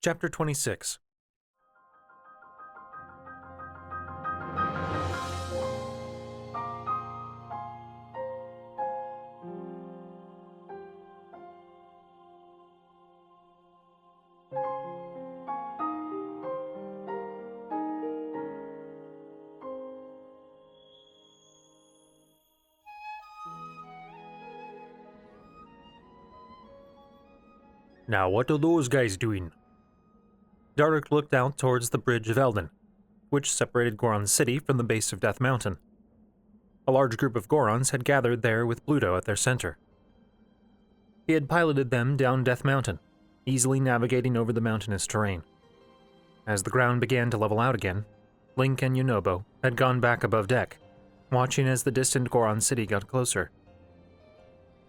Chapter 26. Now what are those guys doing? Daruk looked out towards the Bridge of Eldin, which separated Goron's city from the base of Death Mountain. A large group of Gorons had gathered there with Bluto at their center. He had piloted them down Death Mountain, easily navigating over the mountainous terrain. As the ground began to level out again, Link and Yunobo had gone back above deck, watching as the distant Goron city got closer.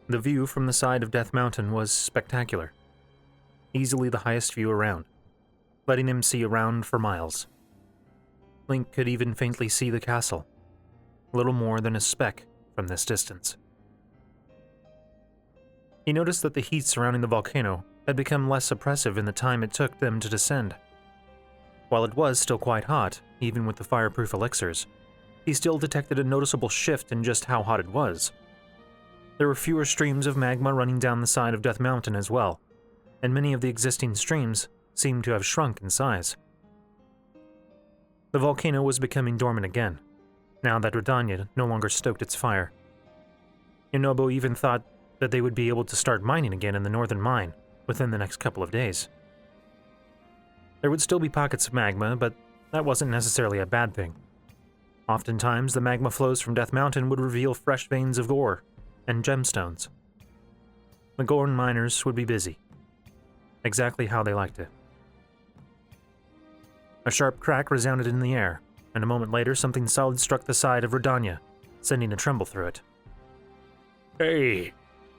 The view from the side of Death Mountain was spectacular, easily the highest view around, letting him see around for miles. Link could even faintly see the castle, little more than a speck from this distance. He noticed that the heat surrounding the volcano had become less oppressive in the time it took them to descend. While it was still quite hot, even with the fireproof elixirs, he still detected a noticeable shift in just how hot it was. There were fewer streams of magma running down the side of Death Mountain as well, and many of the existing streams seemed to have shrunk in size. The volcano was becoming dormant again, now that Redania no longer stoked its fire. Yunobo even thought that they would be able to start mining again in the northern mine within the next couple of days. There would still be pockets of magma, but that wasn't necessarily a bad thing. Oftentimes, the magma flows from Death Mountain would reveal fresh veins of ore and gemstones. The Goron miners would be busy, exactly how they liked it. A sharp crack resounded in the air, and a moment later something solid struck the side of Redania, sending a tremble through it. Hey,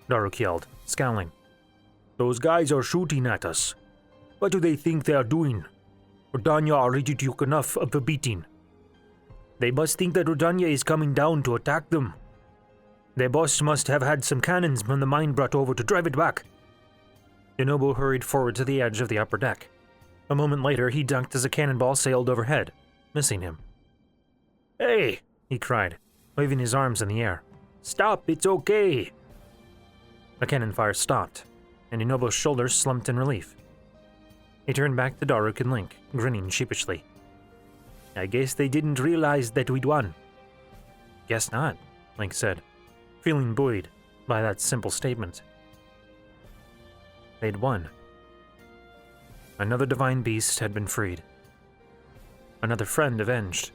Daruk yelled, scowling. those guys are shooting at us. What do they think they are doing? Redania already took enough of a beating. They must think that Redania is coming down to attack them. Their boss must have had some cannons from the mine brought over to drive it back. Yunobo hurried forward to the edge of the upper deck. A moment later, he ducked as a cannonball sailed overhead, missing him. Hey, he cried, waving his arms in the air. Stop, it's okay. The cannon fire stopped, and Yunobo's shoulders slumped in relief. He turned back to Daruk and Link, grinning sheepishly. I guess they didn't realize that we'd won. Guess not, Link said, feeling buoyed by that simple statement. They'd won. Another divine beast had been freed. Another friend avenged.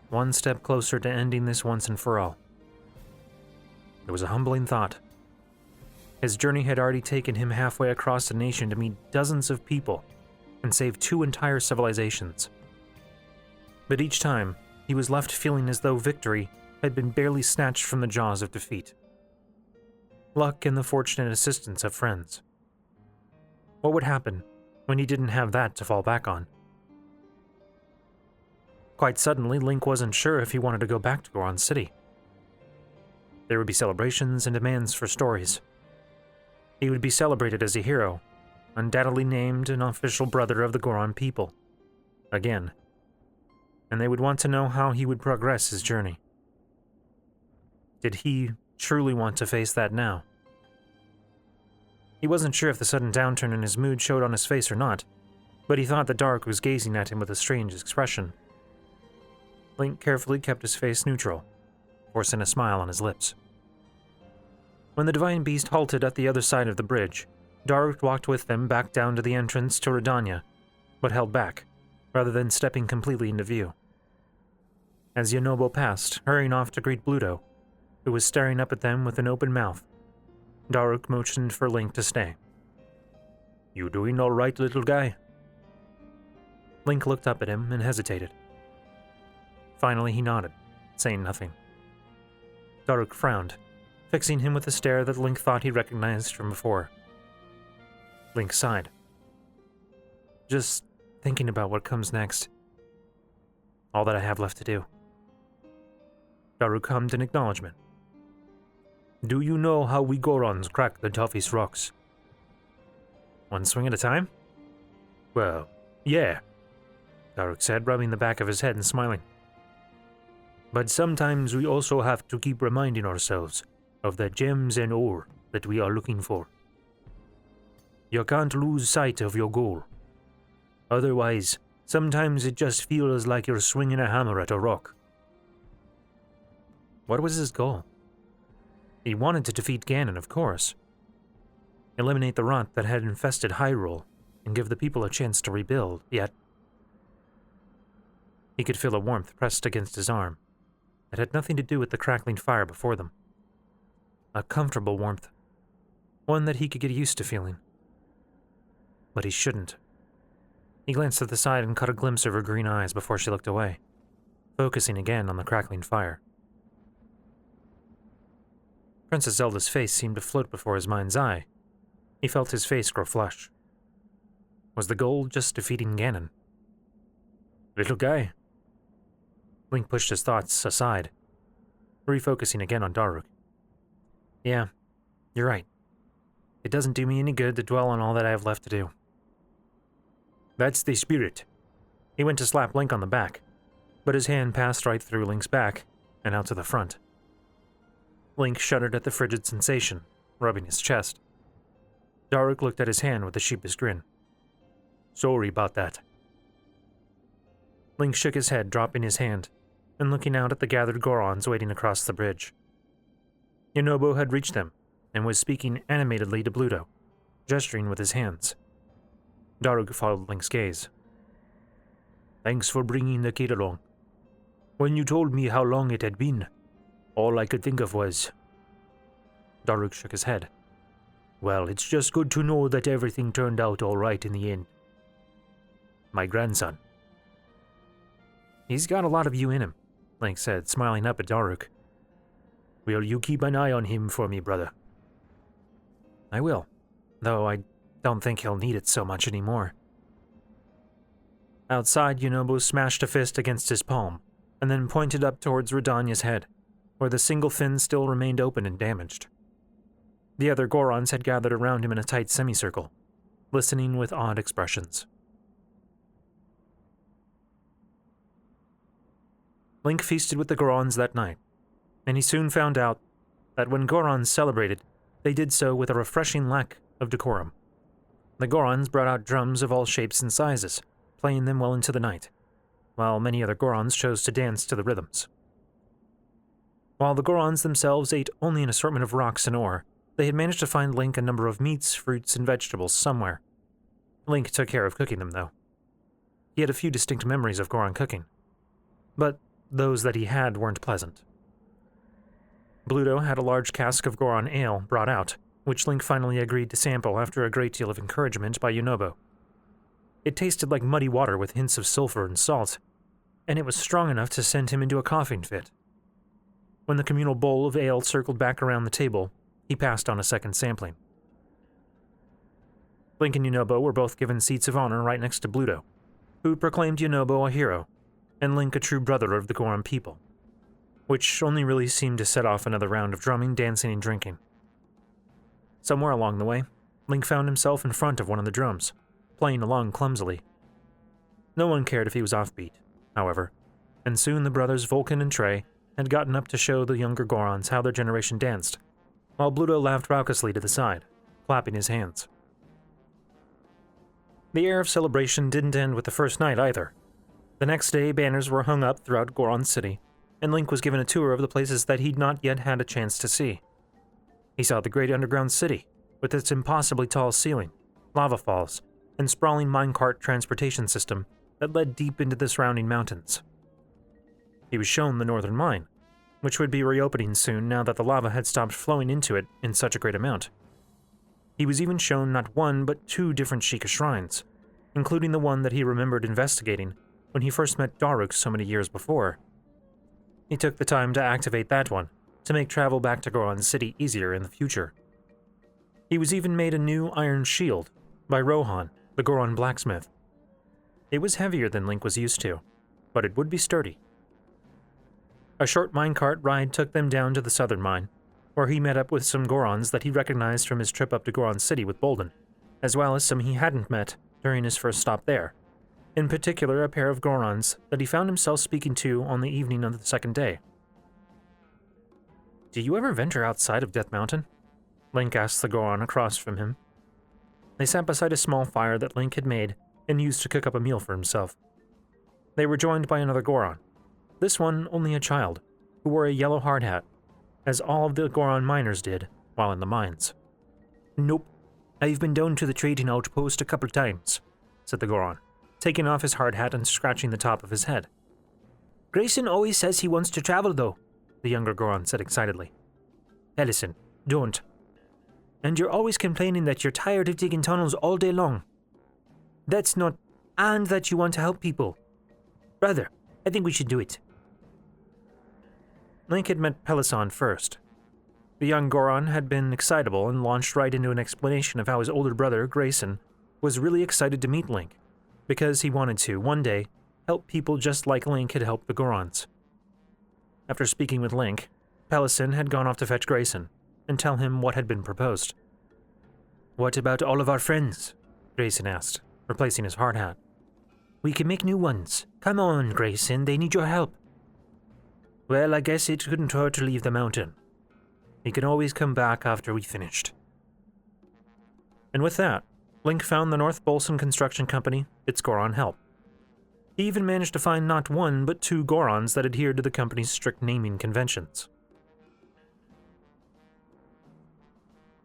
One step closer to ending this once and for all. It was a humbling thought. His journey had already taken him halfway across the nation to meet dozens of people and save 2 entire civilizations. But each time, he was left feeling as though victory had been barely snatched from the jaws of defeat. Luck and the fortunate assistance of friends. What would happen when he didn't have that to fall back on? Quite suddenly, Link wasn't sure if he wanted to go back to Goron City. There would be celebrations and demands for stories. He would be celebrated as a hero, undoubtedly named an official brother of the Goron people. Again. And they would want to know how he would progress his journey. Did he truly want to face that now? He wasn't sure if the sudden downturn in his mood showed on his face or not, but he thought that Daruk was gazing at him with a strange expression. Link carefully kept his face neutral, forcing a smile on his lips. When the divine beast halted at the other side of the bridge, Daruk walked with them back down to the entrance to Redania, but held back, rather than stepping completely into view. As Yunobo passed, hurrying off to greet Bluto, who was staring up at them with an open mouth, Daruk motioned for Link to stay. You doing all right, little guy? Link looked up at him and hesitated. Finally, he nodded, saying nothing. Daruk frowned, fixing him with a stare that Link thought he recognized from before. Link sighed. Just thinking about what comes next. All that I have left to do. Daruk hummed in acknowledgement. Do you know how we Gorons crack the toughest rocks? One swing at a time? Well, yeah, Daruk said, rubbing the back of his head and smiling. But sometimes we also have to keep reminding ourselves of the gems and ore that we are looking for. You can't lose sight of your goal. Otherwise, sometimes it just feels like you're swinging a hammer at a rock. What was his goal? He wanted to defeat Ganon, of course. Eliminate the rot that had infested Hyrule and give the people a chance to rebuild, yet he could feel a warmth pressed against his arm that had nothing to do with the crackling fire before them. A comfortable warmth, one that he could get used to feeling. But he shouldn't. He glanced to the side and caught a glimpse of her green eyes before she looked away, focusing again on the crackling fire. Princess Zelda's face seemed to float before his mind's eye. He felt his face grow flush. Was the goal just defeating Ganon? Little guy. Link pushed his thoughts aside, refocusing again on Daruk. Yeah, you're right. It doesn't do me any good to dwell on all that I have left to do. That's the spirit. He went to slap Link on the back, but his hand passed right through Link's back and out to the front. Link shuddered at the frigid sensation, rubbing his chest. Daruk looked at his hand with a sheepish grin. Sorry about that. Link shook his head, dropping his hand, and looking out at the gathered Gorons waiting across the bridge. Yunobo had reached them, and was speaking animatedly to Bluto, gesturing with his hands. Daruk followed Link's gaze. Thanks for bringing the kid along. When you told me how long it had been, all I could think of was... Daruk shook his head. Well, it's just good to know that everything turned out all right in the end. My grandson. He's got a lot of you in him, Link said, smiling up at Daruk. Will you keep an eye on him for me, brother? I will, though I don't think he'll need it so much anymore. Outside, Yunobo smashed a fist against his palm, and then pointed up towards Redania's head, where the single fin still remained open and damaged. The other Gorons had gathered around him in a tight semicircle, listening with odd expressions. Link feasted with the Gorons that night, and he soon found out that when Gorons celebrated, they did so with a refreshing lack of decorum. The Gorons brought out drums of all shapes and sizes, playing them well into the night, while many other Gorons chose to dance to the rhythms. While the Gorons themselves ate only an assortment of rocks and ore, they had managed to find Link a number of meats, fruits, and vegetables somewhere. Link took care of cooking them, though. He had a few distinct memories of Goron cooking, but those that he had weren't pleasant. Bluto had a large cask of Goron ale brought out, which Link finally agreed to sample after a great deal of encouragement by Yunobo. It tasted like muddy water with hints of sulfur and salt, and it was strong enough to send him into a coughing fit. When the communal bowl of ale circled back around the table, he passed on a second sampling. Link and Yunobo were both given seats of honor right next to Bluto, who proclaimed Yunobo a hero, and Link a true brother of the Goron people, which only really seemed to set off another round of drumming, dancing, and drinking. Somewhere along the way, Link found himself in front of one of the drums, playing along clumsily. No one cared if he was offbeat, however, and soon the brothers Vulcan and Trey had gotten up to show the younger Gorons how their generation danced, while Bluto laughed raucously to the side, clapping his hands. The air of celebration didn't end with the first night either. The next day, banners were hung up throughout Goron City, and Link was given a tour of the places that he'd not yet had a chance to see. He saw the great underground city, with its impossibly tall ceiling, lava falls, and sprawling minecart transportation system that led deep into the surrounding mountains. He was shown the northern mine, which would be reopening soon now that the lava had stopped flowing into it in such a great amount. He was even shown not one but two different Sheikah shrines, including the one that he remembered investigating when he first met Daruk so many years before. He took the time to activate that one, to make travel back to Goron City easier in the future. He was even made a new iron shield by Rohan, the Goron blacksmith. It was heavier than Link was used to, but it would be sturdy. A short minecart ride took them down to the southern mine, where he met up with some Gorons that he recognized from his trip up to Goron City with Bolden, as well as some he hadn't met during his first stop there, in particular a pair of Gorons that he found himself speaking to on the evening of the second day. "Do you ever venture outside of Death Mountain?" Link asked the Goron across from him. They sat beside a small fire that Link had made and used to cook up a meal for himself. They were joined by another Goron, this one only a child, who wore a yellow hard hat, as all of the Goron miners did while in the mines. "Nope, I've been down to the trading outpost a couple times," said the Goron, taking off his hard hat and scratching the top of his head. "Grayson always says he wants to travel, though," the younger Goron said excitedly. "Ellison, don't. And you're always complaining that you're tired of digging tunnels all day long. That's not... and that you want to help people. Brother, I think we should do it." Link had met Pelisson first. The young Goron had been excitable and launched right into an explanation of how his older brother, Grayson, was really excited to meet Link, because he wanted to, one day, help people just like Link had helped the Gorons. After speaking with Link, Pelisson had gone off to fetch Grayson and tell him what had been proposed. "What about all of our friends?" Grayson asked, replacing his hard hat. "We can make new ones. Come on, Grayson, they need your help." "Well, I guess it couldn't hurt to leave the mountain. We can always come back after we finished." And with that, Link found the North Bolson Construction Company its Goron help. He even managed to find not one, but 2 Gorons that adhered to the company's strict naming conventions.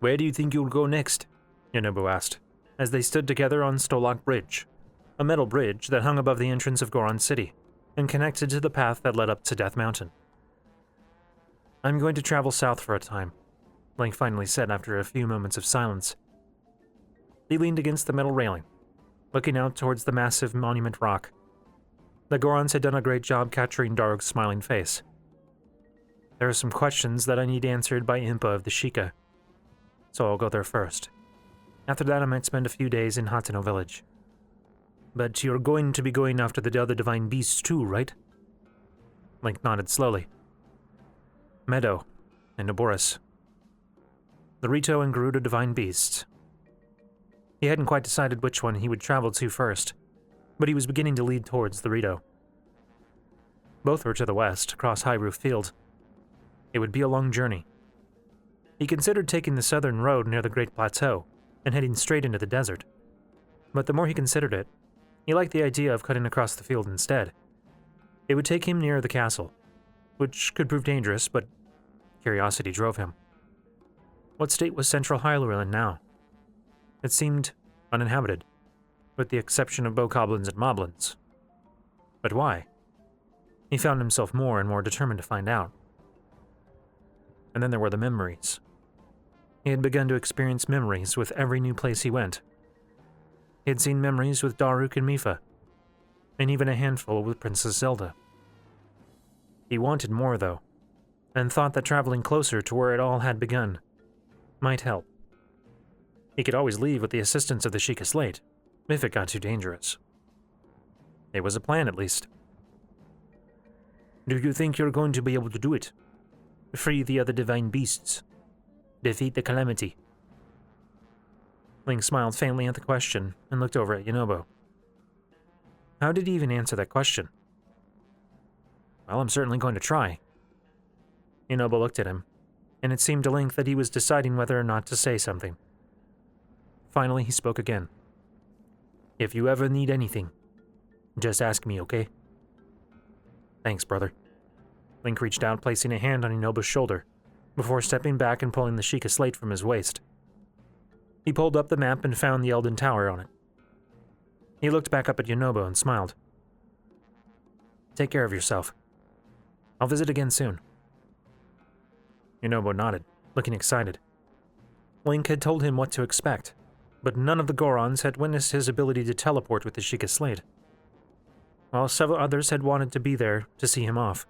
"Where do you think you'll go next?" Yonobu asked, as they stood together on Stolok Bridge, a metal bridge that hung above the entrance of Goron City and connected to the path that led up to Death Mountain. "I'm going to travel south for a time," Link finally said after a few moments of silence. He leaned against the metal railing, looking out towards the massive monument rock. The Gorons had done a great job capturing Daruk's smiling face. "There are some questions that I need answered by Impa of the Sheikah, so I'll go there first. After that I might spend a few days in Hateno village." "But you're going to be going after the other divine beasts too, right?" Link nodded slowly. "Meadow and Naboris. The Rito and Garuda divine beasts." He hadn't quite decided which one he would travel to first, but he was beginning to lead towards the Rito. Both were to the west, across High Roof Field. It would be a long journey. He considered taking the southern road near the Great Plateau and heading straight into the desert. But the more he considered it, he liked the idea of cutting across the field instead. It would take him near the castle, which could prove dangerous, but curiosity drove him. What state was Central Hyrule in now? It seemed uninhabited, with the exception of bokoblins and moblins. But why? He found himself more and more determined to find out. And then there were the memories. He had begun to experience memories with every new place he went. He had seen memories with Daruk and Mipha, and even a handful with Princess Zelda. He wanted more, though, and thought that traveling closer to where it all had begun might help. He could always leave with the assistance of the Sheikah Slate, if it got too dangerous. It was a plan, at least. "Do you think you're going to be able to do it? Free the other divine beasts? Defeat the Calamity?" Link smiled faintly at the question and looked over at Yonobu. How did he even answer that question? "Well, I'm certainly going to try." Yonobu looked at him, and it seemed to Link that he was deciding whether or not to say something. Finally, he spoke again. "If you ever need anything, just ask me, okay?" "Thanks, brother." Link reached out, placing a hand on Yonobu's shoulder, before stepping back and pulling the Sheikah Slate from his waist. He pulled up the map and found the Elden Tower on it. He looked back up at Yonobu and smiled. "Take care of yourself. I'll visit again soon." Yonobu nodded, looking excited. Link had told him what to expect, but none of the Gorons had witnessed his ability to teleport with the Sheikah Slate. While several others had wanted to be there to see him off,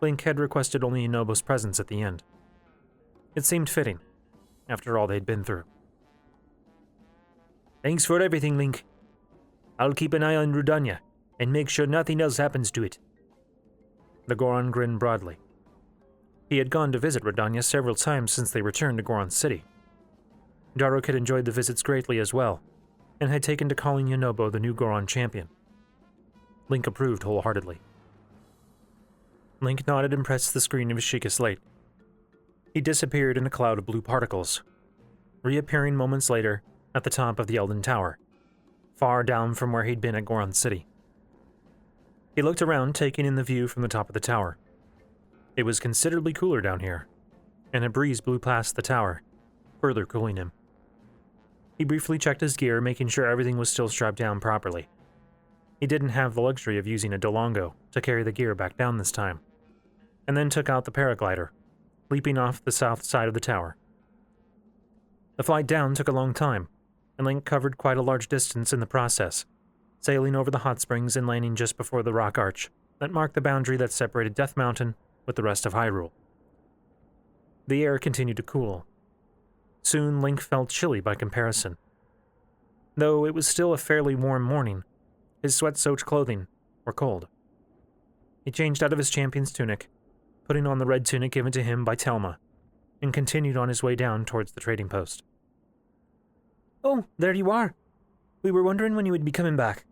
Link had requested only Yonobu's presence at the end. It seemed fitting, after all they'd been through. "Thanks for everything, Link. I'll keep an eye on Rudanya, and make sure nothing else happens to it." The Goron grinned broadly. He had gone to visit Rudanya several times since they returned to Goron City. Daruk had enjoyed the visits greatly as well, and had taken to calling Yonobo the new Goron champion. Link approved wholeheartedly. Link nodded and pressed the screen of his Sheikah slate. He disappeared in a cloud of blue particles, reappearing moments later at the top of the Elden Tower, far down from where he'd been at Goron City. He looked around, taking in the view from the top of the tower. It was considerably cooler down here, and a breeze blew past the tower, further cooling him. He briefly checked his gear, making sure everything was still strapped down properly. He didn't have the luxury of using a Dolongo to carry the gear back down this time, and then took out the paraglider, leaping off the south side of the tower. The flight down took a long time, and Link covered quite a large distance in the process, sailing over the hot springs and landing just before the rock arch that marked the boundary that separated Death Mountain with the rest of Hyrule. The air continued to cool. Soon Link felt chilly by comparison. Though it was still a fairly warm morning, his sweat-soaked clothing were cold. He changed out of his champion's tunic, putting on the red tunic given to him by Telma, and continued on his way down towards the trading post. "Oh, there you are. We were wondering when you would be coming back."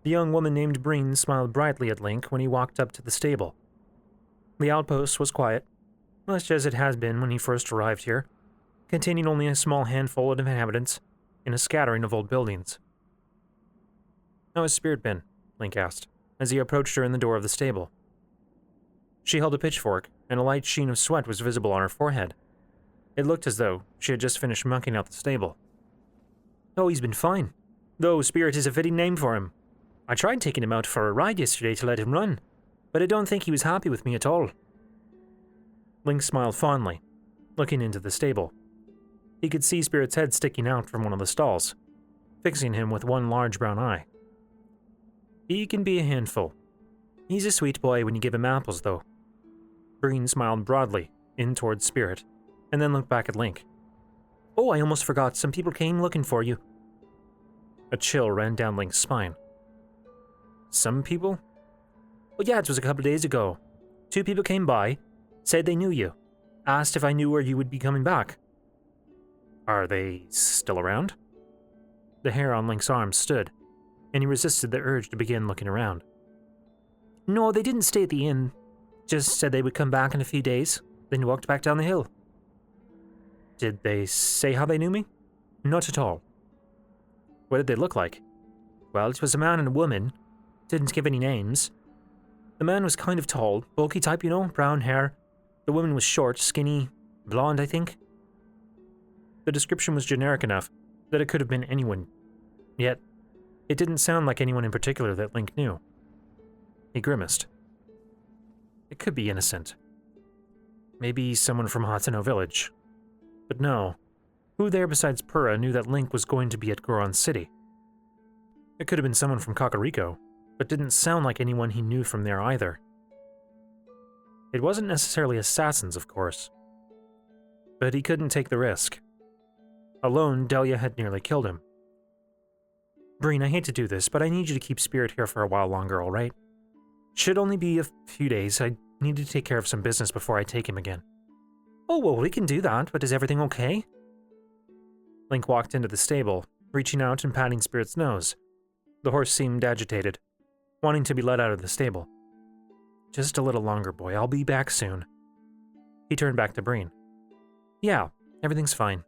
The young woman named Breen smiled brightly at Link when he walked up to the stable. The outpost was quiet, much as it has been when he first arrived here, containing only a small handful of inhabitants in a scattering of old buildings. "How has Spirit been?" Link asked, as he approached her in the door of the stable. She held a pitchfork, and a light sheen of sweat was visible on her forehead. It looked as though she had just finished mucking out the stable. "Oh, he's been fine, though Spirit is a fitting name for him. I tried taking him out for a ride yesterday to let him run, but I don't think he was happy with me at all." Link smiled fondly, looking into the stable. He could see Spirit's head sticking out from one of the stalls, fixing him with one large brown eye. He can be a handful. He's a sweet boy when you give him apples, though. Breen smiled broadly in towards Spirit, and then looked back at Link. "Oh, I almost forgot. Some people came looking for you." A chill ran down Link's spine. "Some people?" "Well, yeah, it was a couple of days ago. 2 people came by, said they knew you, asked if I knew where you would be coming back." "Are they still around?" The hair on Link's arm stood, and he resisted the urge to begin looking around. "No, they didn't stay at the inn. Just said they would come back in a few days, then walked back down the hill." "Did they say how they knew me?" "Not at all." "What did they look like?" "Well, it was a man and a woman. Didn't give any names. The man was kind of tall, bulky type, you know, brown hair. The woman was short, skinny, blonde, I think." The description was generic enough that it could have been anyone. Yet, it didn't sound like anyone in particular that Link knew. He grimaced. It could be innocent. Maybe someone from Hateno Village. But no, who there besides Purah knew that Link was going to be at Goron City? It could have been someone from Kakariko, but didn't sound like anyone he knew from there either. It wasn't necessarily assassins, of course. But he couldn't take the risk. Alone, Delia had nearly killed him. "Breen, I hate to do this, but I need you to keep Spirit here for a while longer, alright? Should only be a few days. I need to take care of some business before I take him again." "Oh, well, we can do that, but is everything okay?" Link walked into the stable, reaching out and patting Spirit's nose. The horse seemed agitated, wanting to be let out of the stable. "Just a little longer, boy. I'll be back soon." He turned back to Breen. "Yeah, everything's fine."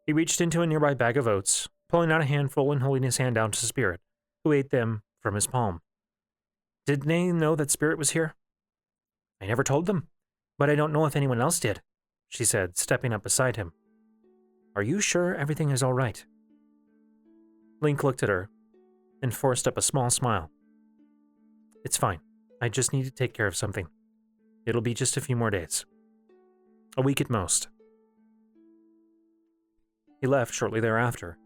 He reached into a nearby bag of oats, pulling out a handful and holding his hand out to Spirit, who ate them from his palm. "Did they know that Spirit was here?" "I never told them, but I don't know if anyone else did," she said, stepping up beside him. "Are you sure everything is all right?" Link looked at her and forced up a small smile. "It's fine. I just need to take care of something. It'll be just a few more days. A week at most." He left shortly thereafter,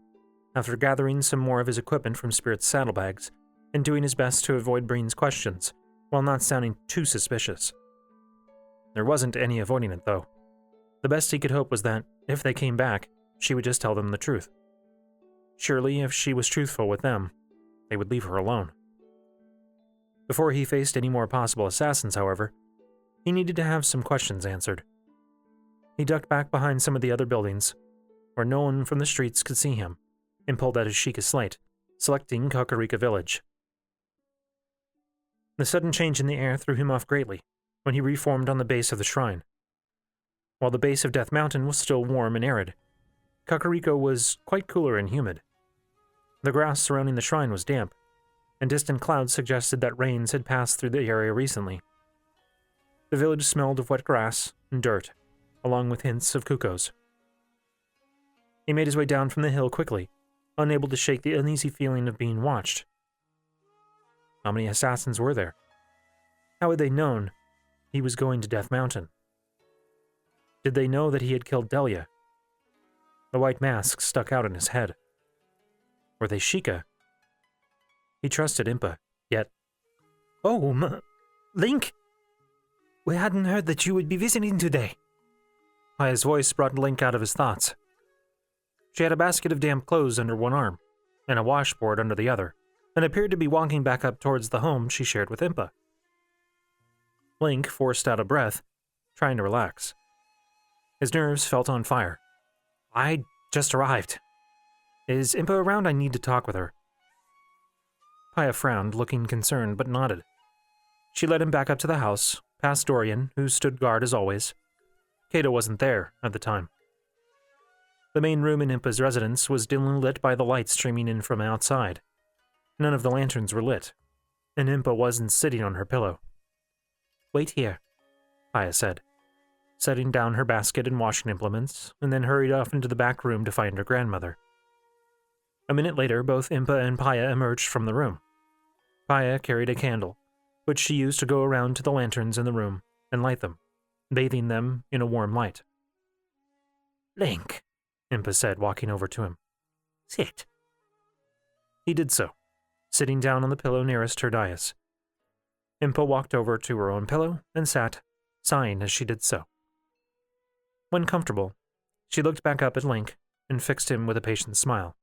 after gathering some more of his equipment from Spirit's saddlebags and doing his best to avoid Breen's questions while not sounding too suspicious. There wasn't any avoiding it, though. The best he could hope was that, if they came back, she would just tell them the truth. Surely, if she was truthful with them, they would leave her alone. Before he faced any more possible assassins, however, he needed to have some questions answered. He ducked back behind some of the other buildings, where no one from the streets could see him, and pulled out his Sheikah slate, selecting Kakariko Village. The sudden change in the air threw him off greatly when he reformed on the base of the shrine. While the base of Death Mountain was still warm and arid, Kakariko was quite cooler and humid. The grass surrounding the shrine was damp, and distant clouds suggested that rains had passed through the area recently. The village smelled of wet grass and dirt, along with hints of cuckoos. He made his way down from the hill quickly, unable to shake the uneasy feeling of being watched. How many assassins were there? How had they known he was going to Death Mountain? Did they know that he had killed Delia? The white mask stuck out in his head. Were they Sheikah? He trusted Impa, yet... Oh, Link? We hadn't heard that you would be visiting today. Paya's voice brought Link out of his thoughts. She had a basket of damp clothes under one arm, and a washboard under the other, and appeared to be walking back up towards the home she shared with Impa. Link forced out a breath, trying to relax. His nerves felt on fire. I just arrived. Is Impa around? I need to talk with her. Paya frowned, looking concerned, but nodded. She led him back up to the house, past Dorian, who stood guard as always. Kato wasn't there at the time. The main room in Impa's residence was dimly lit by the light streaming in from outside. None of the lanterns were lit, and Impa wasn't sitting on her pillow. Wait here, Paya said, setting down her basket and washing implements, and then hurried off into the back room to find her grandmother. A minute later, both Impa and Paya emerged from the room. Paya carried a candle, which she used to go around to the lanterns in the room and light them, bathing them in a warm light. Link, Impa said, walking over to him. Sit. He did so, sitting down on the pillow nearest her dais. Impa walked over to her own pillow and sat, sighing as she did so. When comfortable, she looked back up at Link and fixed him with a patient smile.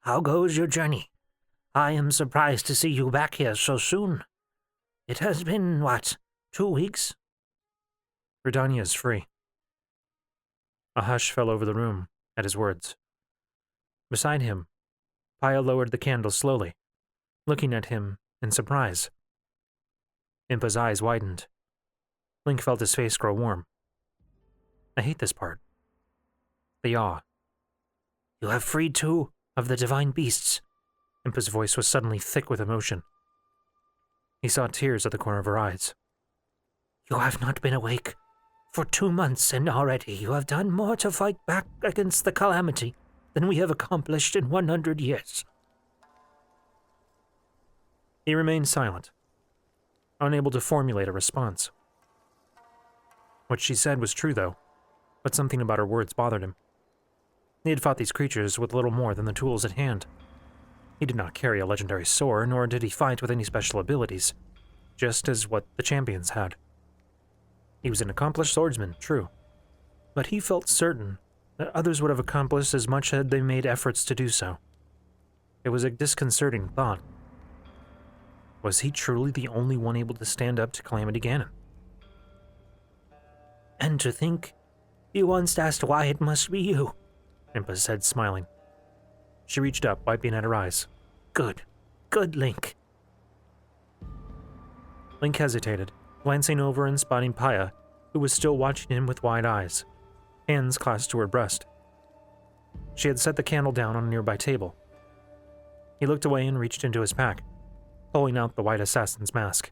How goes your journey? I am surprised to see you back here so soon. It has been, 2 weeks? Redania is free. A hush fell over the room at his words. Beside him, Paya lowered the candle slowly, looking at him in surprise. Impa's eyes widened. Link felt his face grow warm. I hate this part. The awe. You have freed 2 of the divine beasts. Impa's voice was suddenly thick with emotion. He saw tears at the corner of her eyes. You have not been awake for 2 months, and already you have done more to fight back against the calamity than we have accomplished in 100 years. He remained silent, unable to formulate a response. What she said was true, though, but something about her words bothered him. He had fought these creatures with little more than the tools at hand. He did not carry a legendary sword, nor did he fight with any special abilities, just as what the champions had. He was an accomplished swordsman, true, but he felt certain that others would have accomplished as much had they made efforts to do so. It was a disconcerting thought. Was he truly the only one able to stand up to Calamity Ganon? And to think, you once asked why it must be you, Impa said, smiling. She reached up, wiping at her eyes. Good, Link. Link hesitated, glancing over and spotting Paya, who was still watching him with wide eyes, hands clasped to her breast. She had set the candle down on a nearby table. He looked away and reached into his pack, pulling out the white assassin's mask.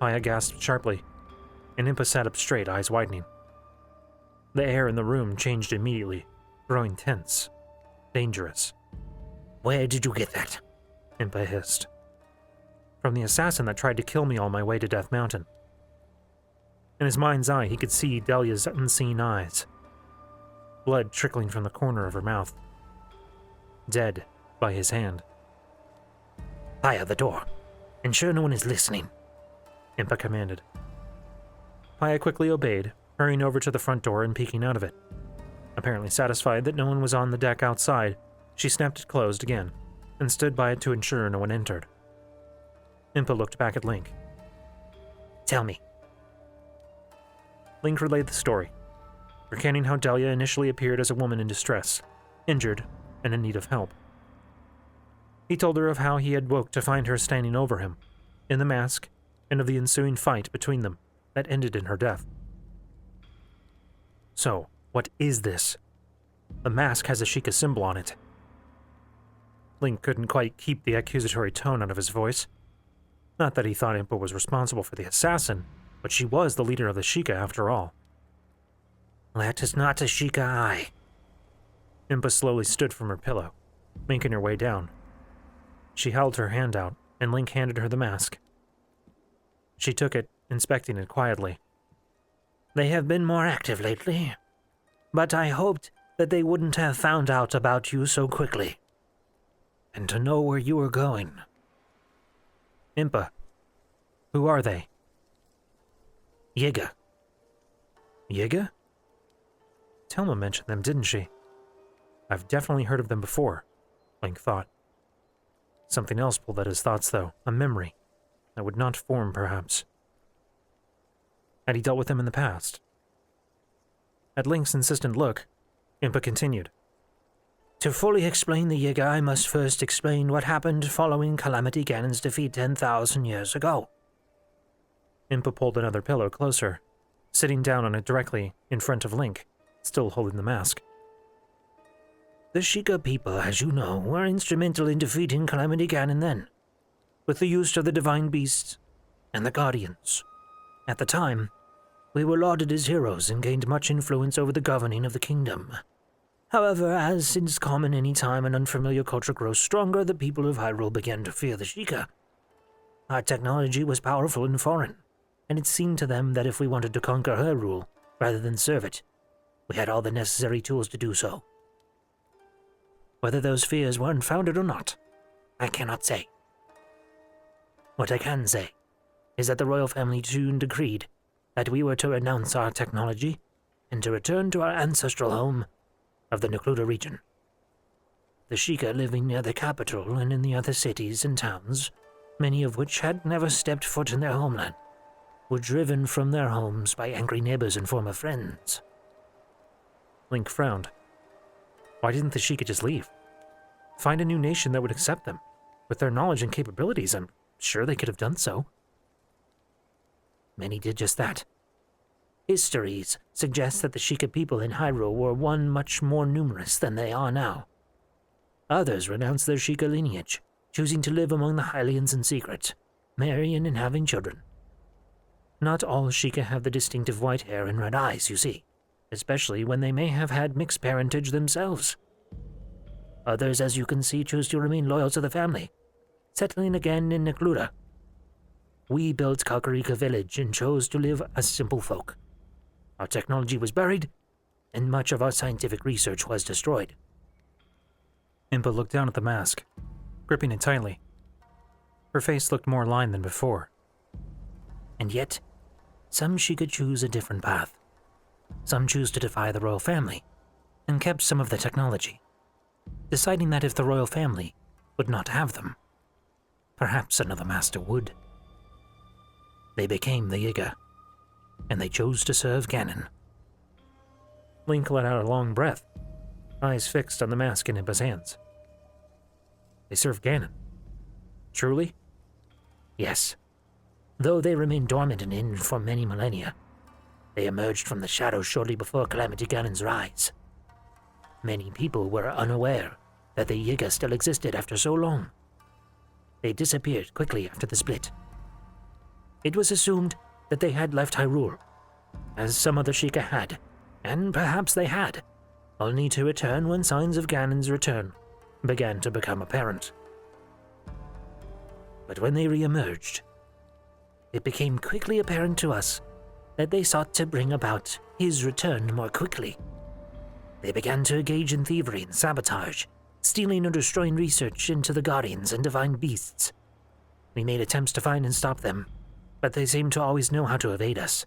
Paya gasped sharply, and Impa sat up straight, eyes widening. The air in the room changed immediately, growing tense, dangerous. Where did you get that? Impa hissed. From the assassin that tried to kill me on my way to Death Mountain. In his mind's eye, he could see Delia's unseen eyes, blood trickling from the corner of her mouth. Dead by his hand. Fire the door. Ensure no one is listening, Impa commanded. Paya quickly obeyed, hurrying over to the front door and peeking out of it. Apparently satisfied that no one was on the deck outside, she snapped it closed again, and stood by it to ensure no one entered. Impa looked back at Link. Tell me. Link relayed the story, recounting how Delia initially appeared as a woman in distress, injured and in need of help. He told her of how he had woke to find her standing over him, in the mask, and of the ensuing fight between them that ended in her death. So, what is this? The mask has a Sheikah symbol on it. Link couldn't quite keep the accusatory tone out of his voice. Not that he thought Impa was responsible for the assassin, but she was the leader of the Sheikah after all. That is not a Sheikah eye. Impa slowly stood from her pillow, making her way down. She held her hand out, and Link handed her the mask. She took it, inspecting it quietly. They have been more active lately, but I hoped that they wouldn't have found out about you so quickly. And to know where you were going. Impa, who are they? Yiga. Yiga? Telma mentioned them, didn't she? I've definitely heard of them before, Link thought. Something else pulled at his thoughts, though, a memory that would not form, perhaps. Had he dealt with them in the past? At Link's insistent look, Impa continued. To fully explain the Yiga, I must first explain what happened following Calamity Ganon's defeat 10,000 years ago. Impa pulled another pillow closer, sitting down on it directly in front of Link, still holding the mask. The Sheikah people, as you know, were instrumental in defeating Calamity Ganon then, with the use of the Divine Beasts and the Guardians. At the time, we were lauded as heroes and gained much influence over the governing of the kingdom. However, as is common any time an unfamiliar culture grows stronger, the people of Hyrule began to fear the Sheikah. Our technology was powerful and foreign, and it seemed to them that if we wanted to conquer her rule, rather than serve it, we had all the necessary tools to do so. Whether those fears were unfounded or not, I cannot say. What I can say is that the royal family soon decreed that we were to renounce our technology and to return to our ancestral home of the Necluda region. The Sheikah living near the capital and in the other cities and towns, many of which had never stepped foot in their homeland, were driven from their homes by angry neighbors and former friends. Link frowned. Why didn't the Sheikah just leave? Find a new nation that would accept them. With their knowledge and capabilities, I'm sure they could have done so. Many did just that. Histories suggest that the Sheikah people in Hyrule were much more numerous than they are now. Others renounced their Sheikah lineage, choosing to live among the Hylians in secret, marrying and having children. Not all Sheikah have the distinctive white hair and red eyes, you see, especially when they may have had mixed parentage themselves. Others, as you can see, choose to remain loyal to the family, settling again in Necluda. We built Kakariko village and chose to live as simple folk. Our technology was buried, and much of our scientific research was destroyed. Impa looked down at the mask, gripping it tightly. Her face looked more lined than before. And yet, some Sheikah choose a different path. Some choose to defy the royal family, and kept some of the technology, deciding that if the royal family would not have them, perhaps another master would. They became the Yiga, and they chose to serve Ganon. Link let out a long breath, eyes fixed on the mask in Impa's hands. They serve Ganon. Truly? Yes. Though they remained dormant and hidden for many millennia, they emerged from the shadows shortly before Calamity Ganon's rise. Many people were unaware that the Yiga still existed after so long. They disappeared quickly after the split. It was assumed that they had left Hyrule, as some other Sheikah had, and perhaps they had, only to return when signs of Ganon's return began to become apparent. But when they re-emerged, it became quickly apparent to us that they sought to bring about his return more quickly. They began to engage in thievery and sabotage, stealing or destroying research into the Guardians and Divine Beasts. We made attempts to find and stop them, but they seemed to always know how to evade us.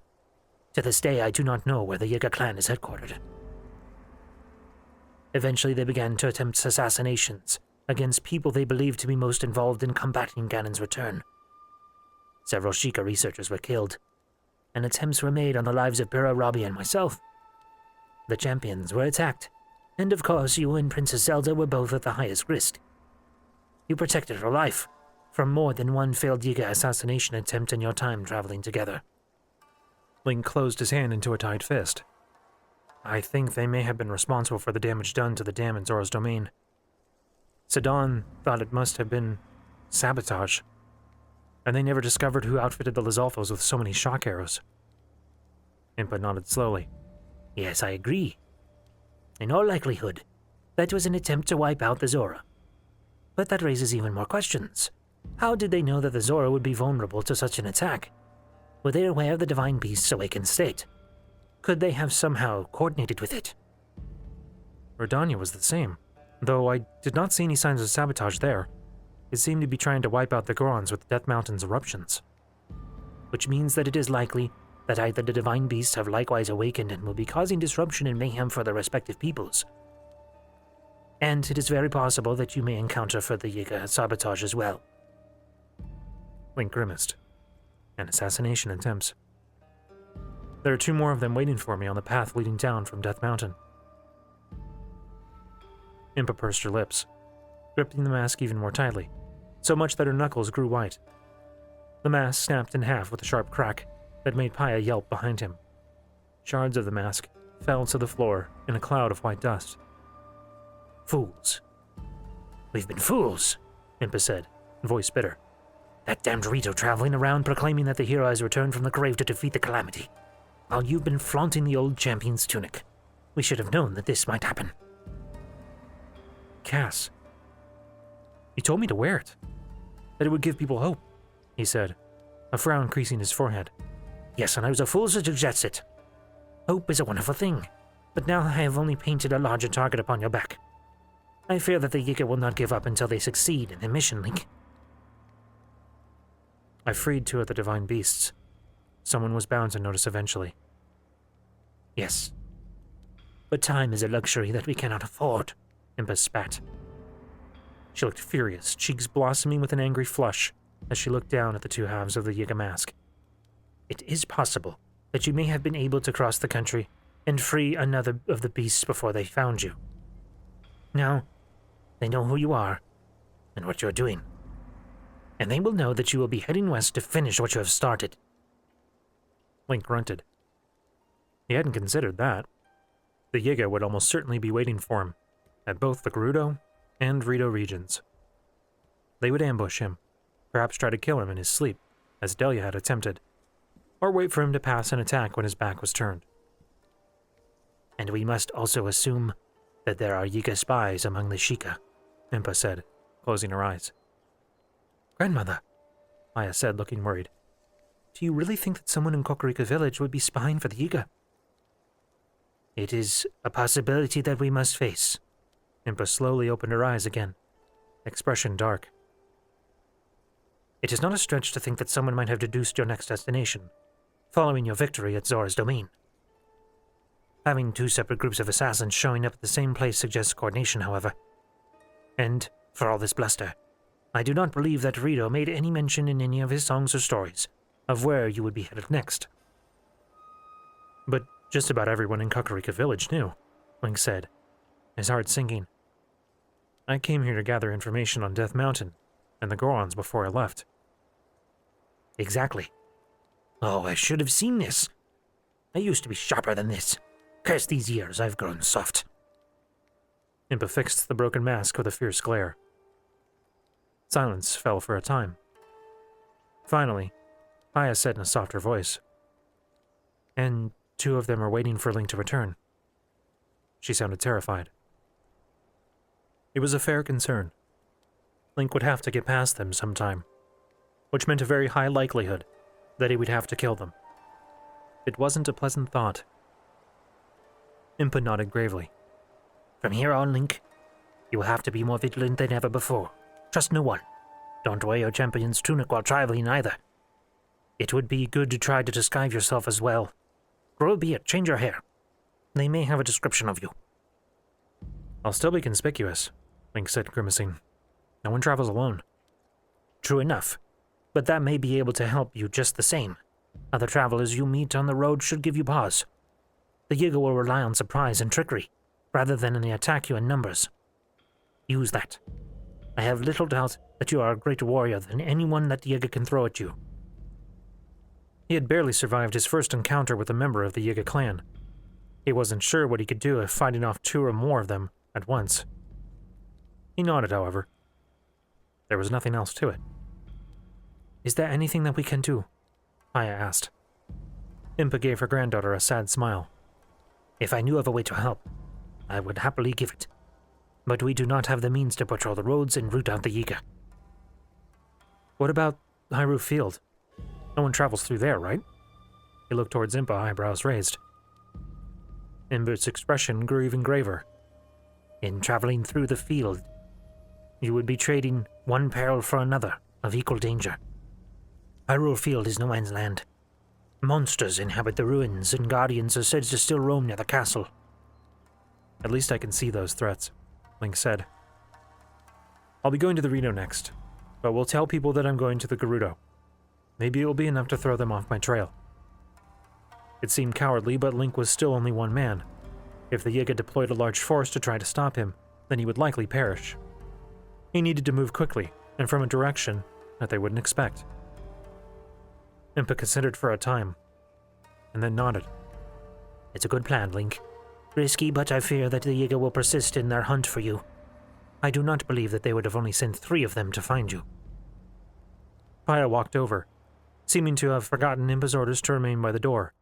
To this day, I do not know where the Yiga clan is headquartered. Eventually, they began to attempt assassinations against people they believed to be most involved in combating Ganon's return. Several Sheikah researchers were killed, and attempts were made on the lives of Pura, Robbie, and myself. The champions were attacked, And of course, you and Princess Zelda were both at the highest risk. You protected her life from more than one failed Yiga assassination attempt in your time traveling together. Link closed his hand into a tight fist. I think they may have been responsible for the damage done to the dam in Zora's domain. Sidon thought it must have been sabotage, and they never discovered who outfitted the Lizalfos with so many shock arrows. Impa nodded slowly. Yes, I agree. In all likelihood, that was an attempt to wipe out the Zora. But that raises even more questions. How did they know that the Zora would be vulnerable to such an attack? Were they aware of the Divine Beast's awakened state? Could they have somehow coordinated with it? Rodania was the same, though I did not see any signs of sabotage there. It seemed to be trying to wipe out the Gorons with Death Mountain's eruptions. Which means that it is likely that either the Divine Beasts have likewise awakened and will be causing disruption and mayhem for their respective peoples. And it is very possible that you may encounter further Yiga sabotage as well. Link grimaced. An assassination attempts. There are 2 more of them waiting for me on the path leading down from Death Mountain. Impa pursed her lips, gripping the mask even more tightly, so much that her knuckles grew white. The mask snapped in half with a sharp crack that made Paya yelp behind him. Shards of the mask fell to the floor in a cloud of white dust. Fools. We've been fools, Impa said, voice bitter. That damned Rito traveling around proclaiming that the hero has returned from the grave to defeat the calamity, while you've been flaunting the old champion's tunic. We should have known that this might happen. Cass. You told me to wear it. That it would give people hope, he said, a frown creasing his forehead. Yes, and I was a fool to suggest it. Hope is a wonderful thing, but now I have only painted a larger target upon your back. I fear that the Yiga will not give up until they succeed in their mission, Link. I freed 2 of the Divine Beasts. Someone was bound to notice eventually. Yes. But time is a luxury that we cannot afford, Impa spat. She looked furious, cheeks blossoming with an angry flush, as she looked down at the 2 halves of the Yiga mask. It is possible that you may have been able to cross the country and free another of the beasts before they found you. Now, they know who you are and what you're doing. And they will know that you will be heading west to finish what you have started. Link grunted. He hadn't considered that. The Yiga would almost certainly be waiting for him, at both the Gerudo and Rito regions. They would ambush him, perhaps try to kill him in his sleep, as Delia had attempted, or wait for him to pass an attack when his back was turned. And we must also assume that there are Yiga spies among the Sheikah, Impa said, closing her eyes. Grandmother, Aya said, looking worried. Do you really think that someone in Kakariko village would be spying for the Yiga? It is a possibility that we must face. Impa slowly opened her eyes again, expression dark. It is not a stretch to think that someone might have deduced your next destination, following your victory at Zora's domain. Having 2 separate groups of assassins showing up at the same place suggests coordination, however. And, for all this bluster, I do not believe that Rito made any mention in any of his songs or stories of where you would be headed next. But just about everyone in Kakariko village knew, Link said, his heart sinking. I came here to gather information on Death Mountain and the Gorons before I left. Exactly. Oh, I should have seen this. I used to be sharper than this. Curse these years, I've grown soft. Impa fixed the broken mask with a fierce glare. Silence fell for a time. Finally, Aya said in a softer voice, "And 2 of them are waiting for Link to return." She sounded terrified. It was a fair concern. Link would have to get past them sometime, which meant a very high likelihood that he would have to kill them. It wasn't a pleasant thought. Impa nodded gravely. From here on, Link, you will have to be more vigilant than ever before. Trust no one. Don't wear your champion's tunic while traveling either. It would be good to try to disguise yourself as well. Grow a beard, change your hair. They may have a description of you. I'll still be conspicuous, Link said, grimacing. No one travels alone. True enough, but that may be able to help you just the same. Other travelers you meet on the road should give you pause. The Yiga will rely on surprise and trickery, rather than only attack you in numbers. Use that. I have little doubt that you are a greater warrior than anyone that Yiga can throw at you. He had barely survived his first encounter with a member of the Yiga clan. He wasn't sure what he could do if fighting off 2 or more of them at once. He nodded, however. There was nothing else to it. Is there anything that we can do? Aya asked. Impa gave her granddaughter a sad smile. If I knew of a way to help, I would happily give it. But we do not have the means to patrol the roads and root out the Yiga. What about Hyrule Field? No one travels through there, right? He looked towards Impa, eyebrows raised. Impa's expression grew even graver. In traveling through the field, you would be trading one peril for another of equal danger. Hyrule Field is no man's land. Monsters inhabit the ruins, and guardians are said to still roam near the castle. At least I can see those threats, Link said. I'll be going to the Reno next, but we'll tell people that I'm going to the Gerudo. Maybe it will be enough to throw them off my trail. It seemed cowardly, but Link was still only one man. If the Yiga deployed a large force to try to stop him, then he would likely perish. He needed to move quickly, and from a direction that they wouldn't expect. Impa considered for a time, and then nodded. It's a good plan, Link. Risky, but I fear that the Yiga will persist in their hunt for you. I do not believe that they would have only sent 3 of them to find you. Paya walked over, seeming to have forgotten Impa's orders to remain by the door.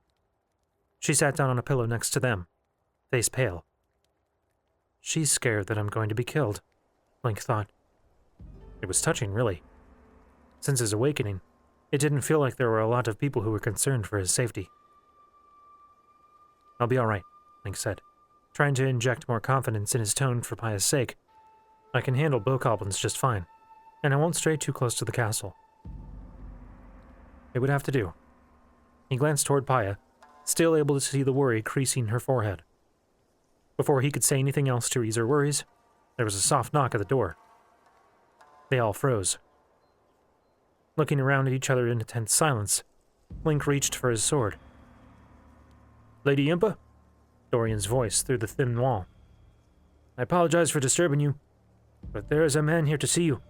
She sat down on a pillow next to them, face pale. She's scared that I'm going to be killed, Link thought. It was touching, really. Since his awakening, it didn't feel like there were a lot of people who were concerned for his safety. I'll be all right, Link said, trying to inject more confidence in his tone for Paya's sake. I can handle bokoblins just fine, and I won't stray too close to the castle. It would have to do. He glanced toward Paya, still able to see the worry creasing her forehead. Before he could say anything else to ease her worries, there was a soft knock at the door. They all froze. Looking around at each other in a tense silence, Link reached for his sword. Lady Impa? Dorian's voice through the thin wall. I apologize for disturbing you, but there is a man here to see you.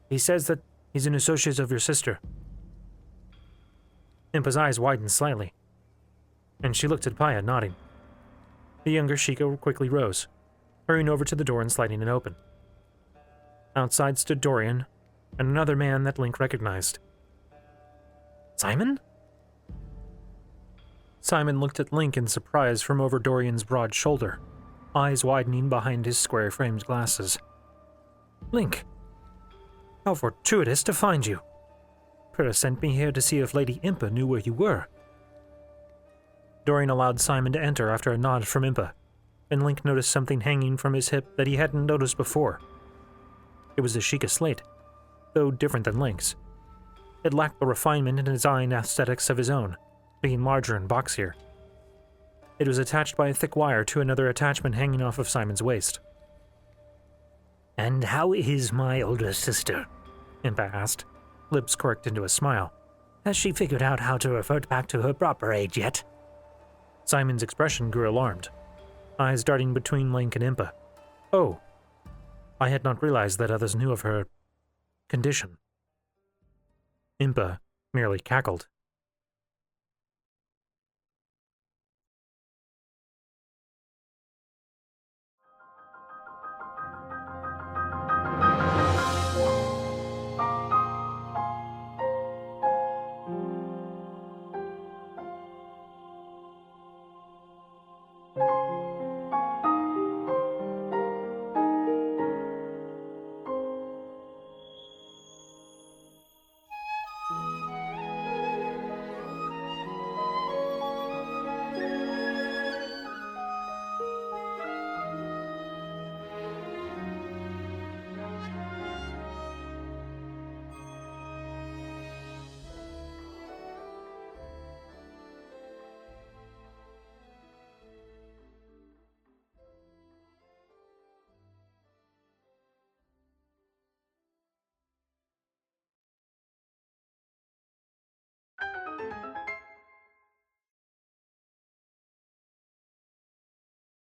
He says that he's an associate of your sister. Impa's eyes widened slightly, and she looked at Paya, nodding. The younger Sheikah quickly rose, hurrying over to the door and sliding it open. Outside stood Dorian, and another man that Link recognized. Simon? Simon looked at Link in surprise from over Dorian's broad shoulder, eyes widening behind his square-framed glasses. Link, how fortuitous to find you. Pura sent me here to see if Lady Impa knew where you were. Dorian allowed Simon to enter after a nod from Impa, and Link noticed something hanging from his hip that he hadn't noticed before. It was a Sheikah slate, though different than Link's. It lacked the refinement and design aesthetics of his own, being larger and boxier. It was attached by a thick wire to another attachment hanging off of Simon's waist. And how is my older sister? Impa asked, lips quirked into a smile. Has she figured out how to revert back to her proper age yet? Simon's expression grew alarmed, eyes darting between Link and Impa. Oh, I had not realized that others knew of her condition. Impa merely cackled.